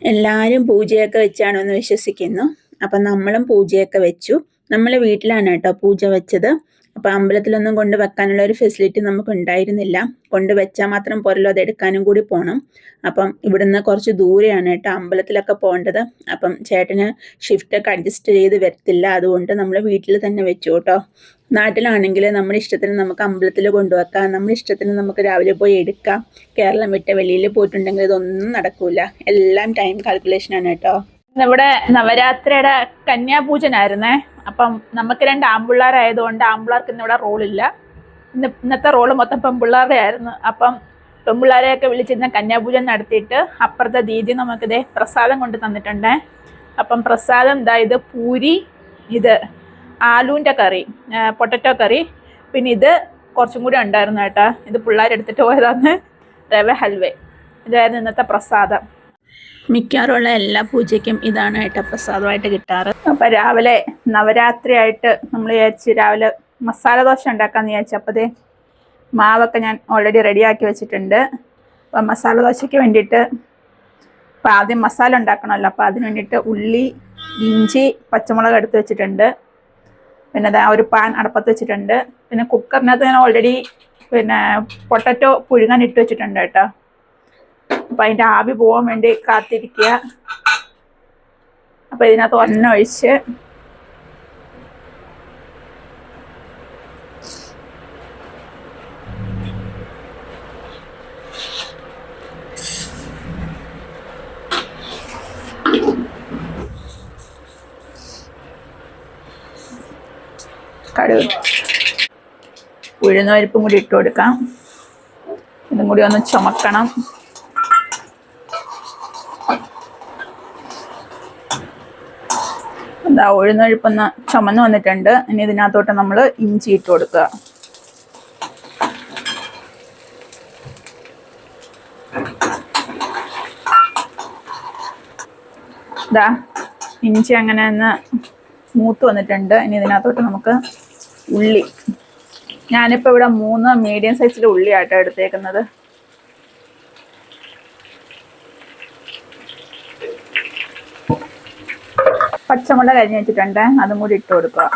എല്ലാവരും പൂജയൊക്കെ വെച്ചാണെന്ന് വിശ്വസിക്കുന്നു. അപ്പം നമ്മളും പൂജയൊക്കെ വെച്ചു. നമ്മൾ വീട്ടിലാണ് കേട്ടോ പൂജ വെച്ചത്. അപ്പം അമ്പലത്തിലൊന്നും കൊണ്ട് വെക്കാനുള്ള ഒരു ഫെസിലിറ്റി നമുക്ക് ഉണ്ടായിരുന്നില്ല. കൊണ്ട് വെച്ചാൽ മാത്രം പോരല്ലോ, അത് എടുക്കാനും കൂടി പോകണം. അപ്പം ഇവിടുന്ന് കുറച്ച് ദൂരെയാണ് കേട്ടോ അമ്പലത്തിലൊക്കെ പോകേണ്ടത്. അപ്പം ചേട്ടന് ഷിഫ്റ്റൊക്കെ അഡ്ജസ്റ്റ് ചെയ്ത് വരത്തില്ല, അതുകൊണ്ട് നമ്മൾ വീട്ടിൽ തന്നെ വെച്ചു കേട്ടോ. നാട്ടിലാണെങ്കിൽ നമ്മുടെ ഇഷ്ടത്തിന് നമുക്ക് അമ്പലത്തിൽ കൊണ്ടുവെക്കാം, നമ്മുടെ ഇഷ്ടത്തിന് നമുക്ക് രാവിലെ പോയി എടുക്കാം. കേരളം വിട്ട് വെളിയിൽ പോയിട്ടുണ്ടെങ്കിൽ ഇതൊന്നും നടക്കൂല, എല്ലാം ടൈം കാൽക്കുലേഷനാണ് കേട്ടോ. ഇവിടെ നവരാത്രിയുടെ കന്യാപൂജനായിരുന്നേ. അപ്പം നമുക്ക് 2 ആൺപിള്ളേരായതുകൊണ്ട് ആൺപിള്ളേർക്ക് ഇന്നിവിടെ റോളില്ല. ഇന്നത്തെ റോള് മൊത്തം പെൺപിള്ളേരുടെ ആയിരുന്നു. അപ്പം പെൺപിള്ളേരെയൊക്കെ വിളിച്ചിരുന്ന കന്യാപൂജ നടത്തിയിട്ട് അപ്പുറത്തെ ദീദി നമുക്കിതേ പ്രസാദം കൊണ്ട് തന്നിട്ടുണ്ടേ. അപ്പം പ്രസാദം ഇത് പൂരി, ഇത് ആലൂൻ്റെ കറി, പൊട്ടറ്റോ കറി, പിന്നെ ഇത് കുറച്ചും കൂടി ഉണ്ടായിരുന്നു കേട്ടോ. ഇത് പിള്ളേരെടുത്തിട്ട് പോയതാണ്, റവ ഹൽവേ. ഇതായിരുന്നു ഇന്നത്തെ പ്രസാദം. മിക്കവാറുള്ള എല്ലാ പൂജയ്ക്കും ഇതാണ് കേട്ടോ പ്രസാദമായിട്ട് കിട്ടാറ്. അപ്പം രാവിലെ നവരാത്രി ആയിട്ട് നമ്മൾ വിചാരിച്ച് രാവിലെ മസാല ദോശ ഉണ്ടാക്കാമെന്ന് വിചാരിച്ചു. അപ്പോൾ മാവൊക്കെ ഞാൻ ഓൾറെഡി റെഡിയാക്കി വെച്ചിട്ടുണ്ട്. അപ്പം മസാല ദോശയ്ക്ക് വേണ്ടിയിട്ട് അപ്പം ആദ്യം മസാല ഉണ്ടാക്കണമല്ലോ. അപ്പോൾ അതിന് വേണ്ടിയിട്ട് ഉള്ളി, ഇഞ്ചി, പച്ചമുളക് എടുത്ത് വെച്ചിട്ടുണ്ട്. പിന്നെ ഒരു പാൻ അടപ്പത്ത് വെച്ചിട്ടുണ്ട്. പിന്നെ കുക്കറിനകത്ത് ഞാൻ ഓൾറെഡി പൊട്ടറ്റോ പുഴുങ്ങാൻ ഇട്ട് വെച്ചിട്ടുണ്ട് കേട്ടോ. അപ്പം അതിൻ്റെ ആവി പോകാൻ വേണ്ടി കാത്തിരിക്കുക. അപ്പം ഇതിനകത്ത് എണ്ണ ഒഴിച്ച് കടുക്, ഉഴുന്നുപരിപ്പും കൂടി ഇട്ട് കൊടുക്കാം. ഇതും കൂടി ഒന്ന് ചുമക്കണം. ഉഴുന്നുപരിപ്പൊന്ന് ചുമന്ന് വന്നിട്ടുണ്ട്. ഇനി ഇതിനകത്തോട്ട് നമ്മൾ ഇഞ്ചി ഇട്ട് കൊടുക്കുക. ഇഞ്ചി അങ്ങനെ ഒന്ന് മൂത്ത് വന്നിട്ടുണ്ട്. ഇനി ഇതിനകത്തോട്ട് നമുക്ക് ഉള്ളി, ഞാനിപ്പോൾ ഇവിടെ 3 മീഡിയം സൈസിലെ ഉള്ളിയാട്ടോ എടുത്തേക്കുന്നത്. പച്ചമുളക് അരിഞ്ഞ് വെച്ചിട്ടുണ്ട്, അതും കൂടി ഇട്ട് കൊടുക്കുക.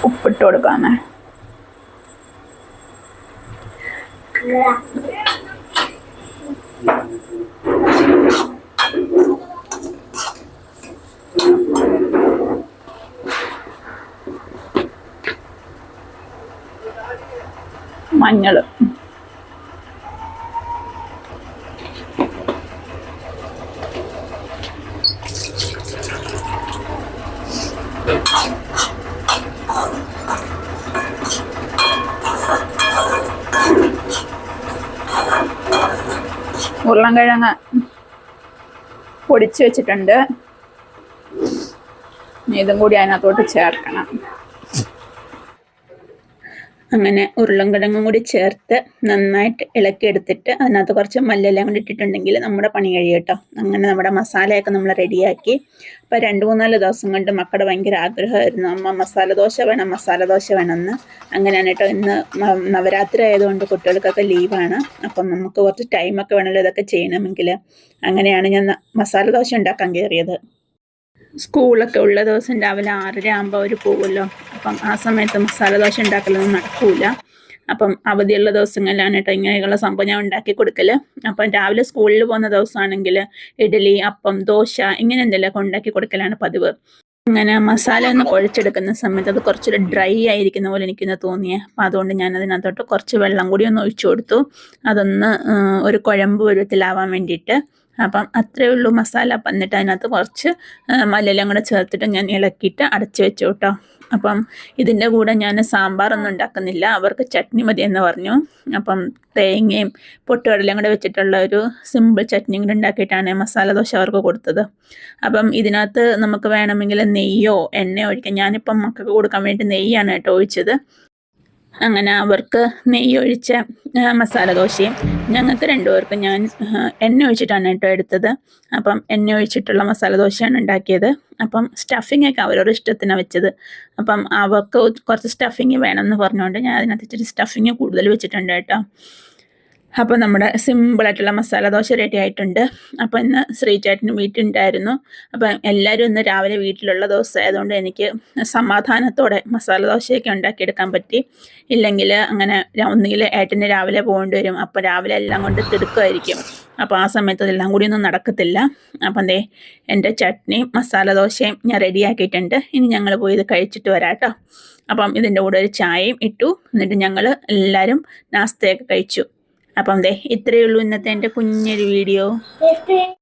ഉപ്പിട്ട് കൊടുക്കാമേ. മഞ്ഞൾ, ഉരുളൻകിഴങ്ങ് പൊടിച്ച് വെച്ചിട്ടുണ്ട്. ഇതും കൂടി അതിനകത്തോട്ട് ചേർക്കണം. അങ്ങനെ ഉരുളൻകിഴങ്ങും കൂടി ചേർത്ത് നന്നായിട്ട് ഇളക്കിയെടുത്തിട്ട് അതിനകത്ത് കുറച്ച് മല്ലെല്ലാം കൂടി ഇട്ടിട്ടുണ്ടെങ്കിൽ നമ്മുടെ പണി കഴിയും കേട്ടോ. അങ്ങനെ നമ്മുടെ മസാലയൊക്കെ നമ്മൾ റെഡിയാക്കി. അപ്പോൾ 2-3 ദിവസം കൊണ്ട് മക്കളുടെ ഭയങ്കര ആഗ്രഹമായിരുന്നു, അമ്മ മസാല ദോശ വേണം, മസാല ദോശ വേണമെന്ന്. അങ്ങനെയാണ് കേട്ടോ. ഇന്ന് നവരാത്രി ആയതുകൊണ്ട് കുട്ടികൾക്കൊക്കെ ലീവാണ്. അപ്പം നമുക്ക് കുറച്ച് ടൈമൊക്കെ വേണമല്ലോ ഇതൊക്കെ ചെയ്യണമെങ്കിൽ. അങ്ങനെയാണ് ഞാൻ മസാല ദോശ ഉണ്ടാക്കാൻ കയറിയത്. സ്കൂളൊക്കെ ഉള്ള ദിവസം രാവിലെ 6:30 ആകുമ്പോൾ അവർ പോകുമല്ലോ. അപ്പം ആ സമയത്ത് മസാല ദോശ ഉണ്ടാക്കലൊന്നും നടക്കൂല. അപ്പം അവധിയുള്ള ദിവസങ്ങളിലാണ് കേട്ടോ ഇങ്ങനെയുള്ള സംഭവം ഞാൻ ഉണ്ടാക്കി കൊടുക്കൽ. അപ്പം രാവിലെ സ്കൂളിൽ പോകുന്ന ദിവസമാണെങ്കിൽ ഇഡ്ഡലി, അപ്പം, ദോശ ഇങ്ങനെ എന്തെങ്കിലുമൊക്കെ ഉണ്ടാക്കി കൊടുക്കലാണ് പതിവ്. അങ്ങനെ മസാല ഒന്ന് കുഴച്ചെടുക്കുന്ന സമയത്ത് അത് കുറച്ചൊരു ഡ്രൈ ആയിരിക്കുന്ന പോലെ എനിക്കൊന്ന് തോന്നിയത്. അപ്പം അതുകൊണ്ട് ഞാൻ അതിനകത്തോട്ട് കുറച്ച് വെള്ളം കൂടി ഒന്ന് ഒഴിച്ചു കൊടുത്തു, അതൊന്ന് ഒരു കുഴമ്പ് പരുവത്തിലാവാൻ വേണ്ടിയിട്ട്. അപ്പം അത്രയേ ഉള്ളൂ മസാല. എന്നിട്ട് അതിനകത്ത് കുറച്ച് മല്ലിയിലയും കൂടെ ചേർത്തിട്ട് ഞാൻ ഇളക്കിയിട്ട് അടച്ച് വെച്ചു കേട്ടോ. അപ്പം ഇതിൻ്റെ കൂടെ ഞാൻ സാമ്പാറൊന്നും ഉണ്ടാക്കുന്നില്ല, അവർക്ക് ചട്നി മതി എന്ന് പറഞ്ഞു. അപ്പം തേങ്ങയും പൊട്ടുകടലയും കൂടെ വെച്ചിട്ടുള്ള ഒരു സിമ്പിൾ ചട്നി കൂടെ ഉണ്ടാക്കിയിട്ടാണ് മസാല ദോശ അവർക്ക് കൊടുത്തത്. അപ്പം ഇതിനകത്ത് നമുക്ക് വേണമെങ്കിൽ നെയ്യോ എണ്ണയോ ഒഴിക്കാം. ഞാനിപ്പം മക്കൾക്ക് കൊടുക്കാൻ വേണ്ടി നെയ്യാണ് കേട്ടോ ഒഴിച്ചത്. അങ്ങനെ അവർക്ക് നെയ്യൊഴിച്ച മസാല ദോശയും ഞങ്ങൾക്ക് രണ്ടുപേർക്കും ഞാൻ എണ്ണ ഒഴിച്ചിട്ടാണ് കേട്ടോ എടുത്തത്. അപ്പം എണ്ണ ഒഴിച്ചിട്ടുള്ള മസാല ദോശയാണ് ഉണ്ടാക്കിയത്. അപ്പം സ്റ്റഫിംഗ് ഒക്കെ അവരവരുടെ ഇഷ്ടത്തിനാണ് വെച്ചത്. അപ്പം അവർക്ക് കുറച്ച് സ്റ്റഫിങ് വേണമെന്ന് പറഞ്ഞുകൊണ്ട് ഞാൻ അതിനകത്ത് ഇച്ചിരി സ്റ്റഫിങ് കൂടുതൽ വെച്ചിട്ടുണ്ട് കേട്ടോ. അപ്പോൾ നമ്മുടെ സിമ്പിളായിട്ടുള്ള മസാല ദോശ റെഡി ആയിട്ടുണ്ട്. അപ്പോൾ ഇന്ന് ശ്രീചേട്ടന് വീട്ടിലുണ്ടായിരുന്നു. അപ്പം എല്ലാവരും ഇന്ന് രാവിലെ വീട്ടിലുള്ള ദിവസം ആയതുകൊണ്ട് എനിക്ക് സമാധാനത്തോടെ മസാല ദോശയൊക്കെ ഉണ്ടാക്കിയെടുക്കാൻ പറ്റി. ഇല്ലെങ്കിൽ അങ്ങനെ ഒന്നുകിൽ ഏട്ടന് രാവിലെ പോകേണ്ടി വരും. അപ്പോൾ രാവിലെ എല്ലാം കൊണ്ട് തിടുക്കമായിരിക്കും. അപ്പോൾ ആ സമയത്ത് ഇതെല്ലാം കൂടി ഒന്നും നടക്കത്തില്ല. അപ്പം ദേ എൻ്റെ ചട്നിയും മസാല ദോശയും ഞാൻ റെഡിയാക്കിയിട്ടുണ്ട്. ഇനി ഞങ്ങൾ പോയി ഇത് കഴിച്ചിട്ട് വരാം കേട്ടോ. അപ്പം ഇതിൻ്റെ കൂടെ ഒരു ചായയും ഇട്ടു. എന്നിട്ട് ഞങ്ങൾ എല്ലാവരും നാസ്തയൊക്കെ കഴിച്ചു. അപ്പം ദേ ഇത്രയേ ഉള്ളൂ ഇന്നത്തെ എൻ്റെ കുഞ്ഞൊരു വീഡിയോ.